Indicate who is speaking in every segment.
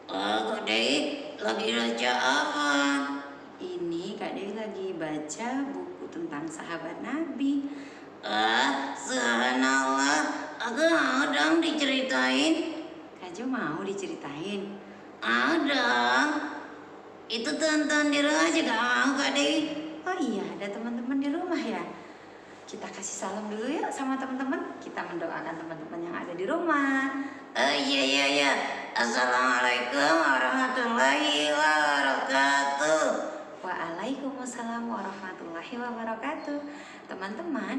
Speaker 1: Kak Dewi lagi baca apa?
Speaker 2: Ini Kak Dewi lagi baca buku tentang sahabat Nabi.
Speaker 1: Subhanallah. Aku mau dong diceritain.
Speaker 2: Kak Jo mau diceritain?
Speaker 1: Mau dong. Itu tonton di rumah juga mau Kak Dewi.
Speaker 2: Oh iya, ada teman-teman di rumah ya. Kita kasih salam dulu ya sama teman-teman. Kita mendoakan teman-teman yang ada di rumah.
Speaker 1: Iya. Assalamualaikum warahmatullahi wabarakatuh.
Speaker 2: Waalaikumsalam warahmatullahi wabarakatuh. Teman-teman,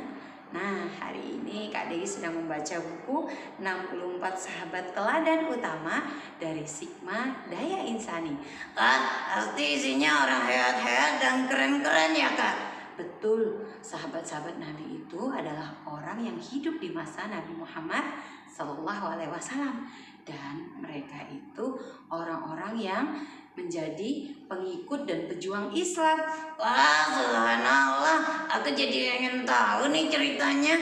Speaker 2: nah hari ini Kak Dewi sedang membaca buku 64 Sahabat Teladan Utama dari Sigma Daya Insani.
Speaker 1: Pasti isinya orang hebat-hebat dan keren-keren ya Kak?
Speaker 2: Betul, sahabat-sahabat Nabi itu adalah orang yang hidup di masa Nabi Muhammad Sallallahu Alaihi Wasallam, dan mereka itu orang-orang yang menjadi pengikut dan pejuang Islam.
Speaker 1: Wah, subhanallah, aku jadi ingin tahu nih ceritanya.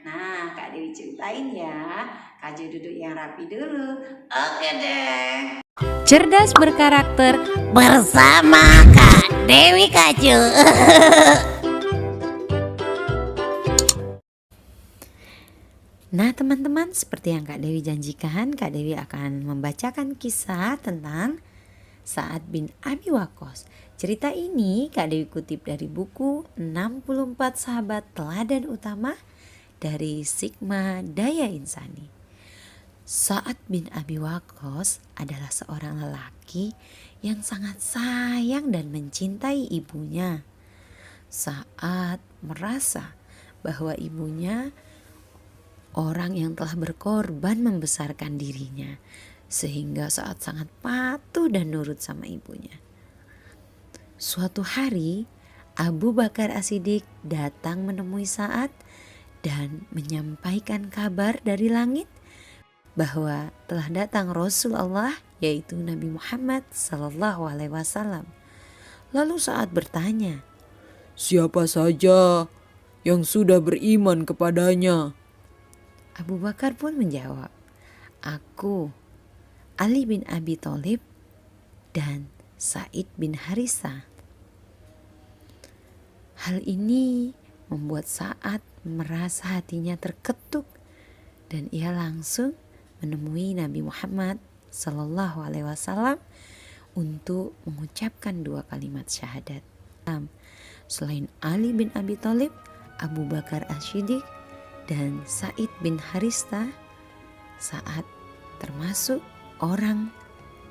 Speaker 2: Nah, Kak Dewi ceritain ya. Kak Jo duduk yang rapi dulu.
Speaker 1: Oke deh.
Speaker 3: Cerdas berkarakter
Speaker 1: Bersama Kak Dewi Kaju.
Speaker 3: Nah teman-teman, seperti yang Kak Dewi janjikan, Kak Dewi akan membacakan kisah tentang Sa'ad bin Abi Waqqas. Cerita ini Kak Dewi kutip dari buku 64 Sahabat Teladan Utama dari Sigma Daya Insani. Sa'ad bin Abi Waqqas adalah seorang lelaki yang sangat sayang dan mencintai ibunya. Sa'ad merasa bahwa ibunya orang yang telah berkorban membesarkan dirinya, sehingga Sa'ad sangat patuh dan nurut sama ibunya. Suatu hari, Abu Bakar As-Siddiq datang menemui Sa'ad dan menyampaikan kabar dari langit bahwa telah datang Rasulullah, yaitu Nabi Muhammad Sallallahu Alaihi Wasallam. Lalu Sa'ad bertanya,
Speaker 4: "Siapa saja yang sudah beriman kepadanya?"
Speaker 3: Abu Bakar pun menjawab, "Aku, Ali bin Abi Thalib, dan Sa'id bin Harithah." Hal ini membuat Sa'ad merasa hatinya terketuk dan ia langsung menemui Nabi Muhammad Sallallahu Alaihi Wasallam untuk mengucapkan 2 kalimat syahadat. Selain Ali bin Abi Thalib, Abu Bakar As-Siddiq, dan Sa'id bin Harithah, Sa'ad termasuk orang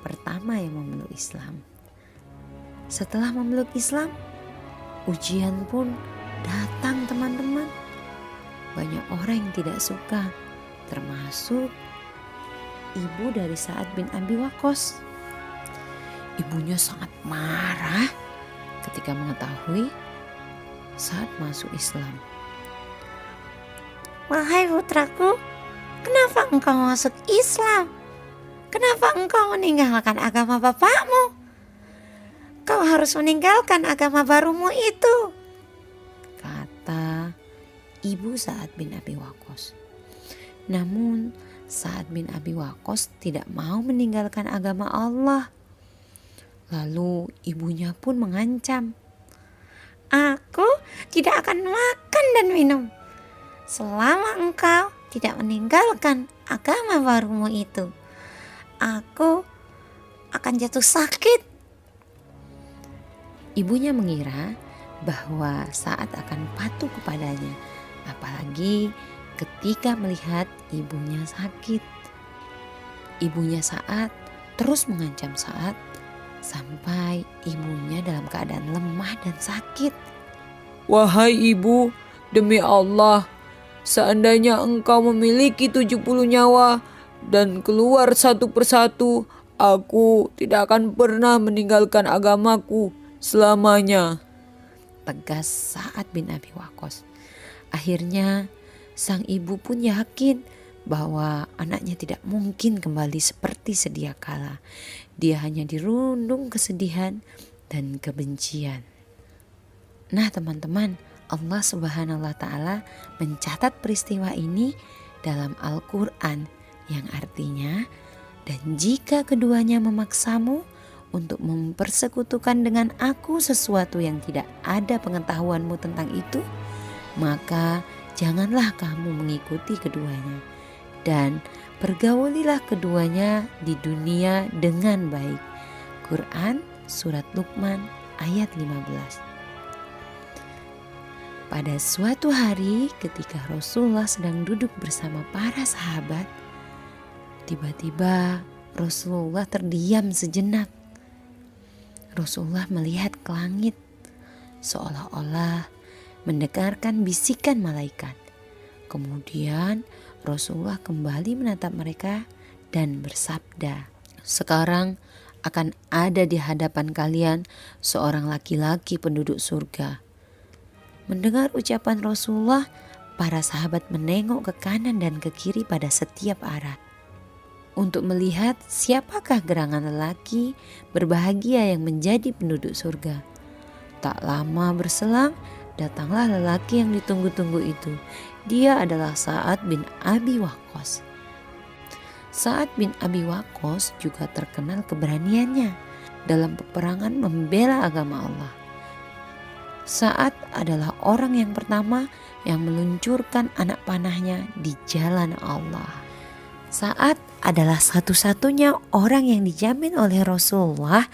Speaker 3: pertama yang memeluk Islam. Setelah memeluk Islam, ujian pun datang teman-teman. Banyak orang yang tidak suka, termasuk ibu dari Sa'ad bin Abi Waqqas. Ibunya sangat marah ketika mengetahui Sa'ad masuk Islam.
Speaker 5: "Wahai putraku, kenapa engkau masuk Islam? Kenapa engkau meninggalkan agama bapakmu? Kau harus meninggalkan agama barumu itu,"
Speaker 3: kata ibu Sa'ad bin Abi Waqqas. Namun Sa'ad bin Abi Waqqas tidak mau meninggalkan agama Allah. Lalu ibunya pun mengancam,
Speaker 5: "Aku tidak akan makan dan minum selama engkau tidak meninggalkan agama barumu itu. Aku akan jatuh sakit."
Speaker 3: Ibunya mengira bahwa Sa'ad akan patuh kepadanya, apalagi ketika melihat ibunya sakit. Ibunya Sa'ad terus mengancam Sa'ad sampai ibunya dalam keadaan lemah dan sakit.
Speaker 4: "Wahai ibu, demi Allah, seandainya engkau memiliki 70 nyawa dan keluar satu persatu, aku tidak akan pernah meninggalkan agamaku selamanya,"
Speaker 3: tegas Sa'ad bin Abi Waqqas. Akhirnya sang ibu pun yakin bahwa anaknya tidak mungkin kembali seperti sedia kala. Dia hanya dirundung kesedihan dan kebencian. Nah teman-teman, Allah Subhanahu wa Ta'ala mencatat peristiwa ini dalam Al-Quran, yang artinya Dan jika keduanya memaksamu untuk mempersekutukan dengan aku sesuatu yang tidak ada pengetahuanmu tentang itu, maka janganlah kamu mengikuti keduanya. Dan pergaulilah keduanya di dunia dengan baik. Quran Surat Luqman ayat 15. Pada suatu hari ketika Rasulullah sedang duduk bersama para sahabat, tiba-tiba Rasulullah terdiam sejenak. Rasulullah melihat ke langit seolah-olah mendengarkan bisikan malaikat. Kemudian Rasulullah kembali menatap mereka dan bersabda, "Sekarang akan ada di hadapan kalian seorang laki-laki penduduk surga." Mendengar ucapan Rasulullah, para sahabat menengok ke kanan dan ke kiri pada setiap arah untuk melihat siapakah gerangan lelaki berbahagia yang menjadi penduduk surga. Tak lama berselang, datanglah lelaki yang ditunggu-tunggu itu. Dia adalah Sa'ad bin Abi Waqqas. Sa'ad bin Abi Waqqas juga terkenal keberaniannya dalam peperangan membela agama Allah. Sa'ad adalah orang yang pertama yang meluncurkan anak panahnya di jalan Allah. Sa'ad adalah satu-satunya orang yang dijamin oleh Rasulullah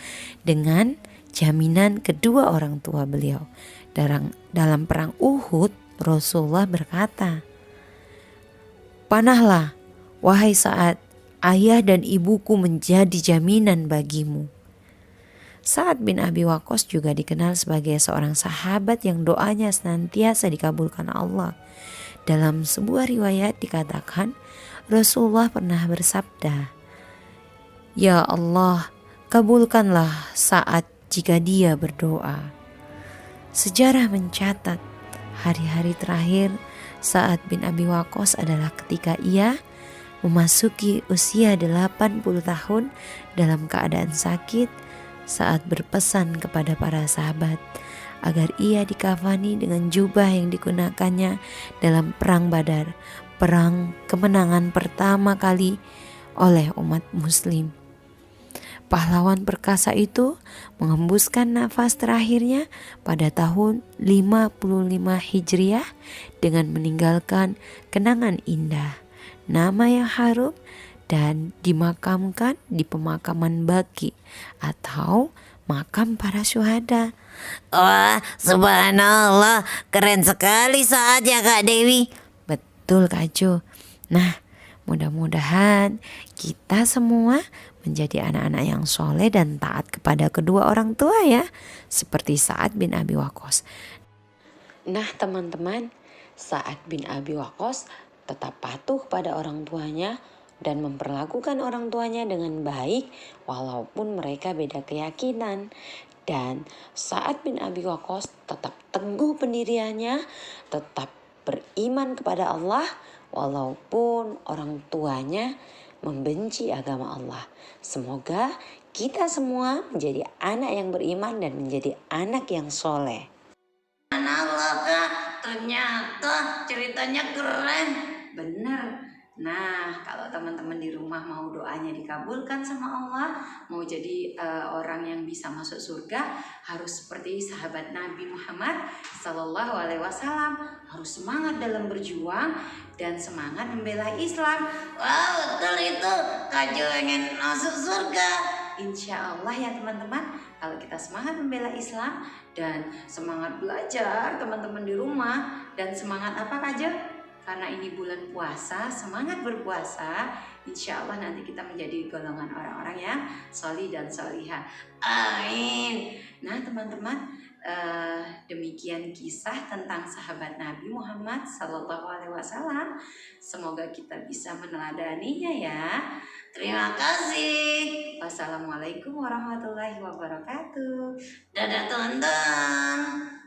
Speaker 3: dengan jaminan kedua orang tua beliau. Dalam perang Uhud, Rasulullah berkata, "Panahlah, wahai Sa'ad, ayah dan ibuku menjadi jaminan bagimu." Sa'ad bin Abi Waqqas juga dikenal sebagai seorang sahabat yang doanya senantiasa dikabulkan Allah. Dalam sebuah riwayat dikatakan, Rasulullah pernah bersabda, "Ya Allah, kabulkanlah Sa'ad jika dia berdoa." Sejarah mencatat hari-hari terakhir Sa'ad bin Abi Waqqas adalah ketika ia memasuki usia 80 tahun dalam keadaan sakit. Saat berpesan kepada para sahabat agar ia dikafani dengan jubah yang digunakannya dalam perang Badar, perang kemenangan pertama kali oleh umat muslim. Pahlawan perkasa itu mengembuskan nafas terakhirnya pada tahun 55 Hijriah dengan meninggalkan kenangan indah, nama yang harum, dan dimakamkan di pemakaman Baqi atau makam para syuhada.
Speaker 5: Wah, subhanallah, keren sekali saja Kak Dewi.
Speaker 3: Betul Kak Jo. Nah, mudah-mudahan kita semua menjadi anak-anak yang soleh dan taat kepada kedua orang tua ya, seperti Sa'ad bin Abi Waqqas.
Speaker 2: Nah teman-teman, Sa'ad bin Abi Waqqas tetap patuh pada orang tuanya dan memperlakukan orang tuanya dengan baik walaupun mereka beda keyakinan. Dan Sa'ad bin Abi Waqqas tetap teguh pendiriannya, tetap beriman kepada Allah walaupun orang tuanya membenci agama Allah. Semoga kita semua menjadi anak yang beriman dan menjadi anak yang soleh.
Speaker 1: Allah Kak, ternyata ceritanya keren.
Speaker 2: Bener. Nah, kalau teman-teman di rumah mau doanya dikabulkan sama Allah, mau jadi orang yang bisa masuk surga, harus seperti sahabat Nabi Muhammad Sallallahu Alaihi Wasallam, harus semangat dalam berjuang dan semangat membela Islam.
Speaker 1: Wow, betul itu. Kak Jo ingin masuk surga.
Speaker 2: Insya Allah ya teman-teman, kalau kita semangat membela Islam dan semangat belajar teman-teman di rumah, dan semangat apa Kak Jo? Karena ini bulan puasa, semangat berpuasa, insya Allah nanti kita menjadi golongan orang-orang yang solih dan solihah.
Speaker 1: Amin.
Speaker 2: Nah teman-teman, demikian kisah tentang sahabat Nabi Muhammad Sallallahu Alaihi Wasallam. Semoga kita bisa meneladaninya ya.
Speaker 1: Terima kasih.
Speaker 2: Wassalamualaikum warahmatullahi wabarakatuh.
Speaker 1: Dadah teman-teman.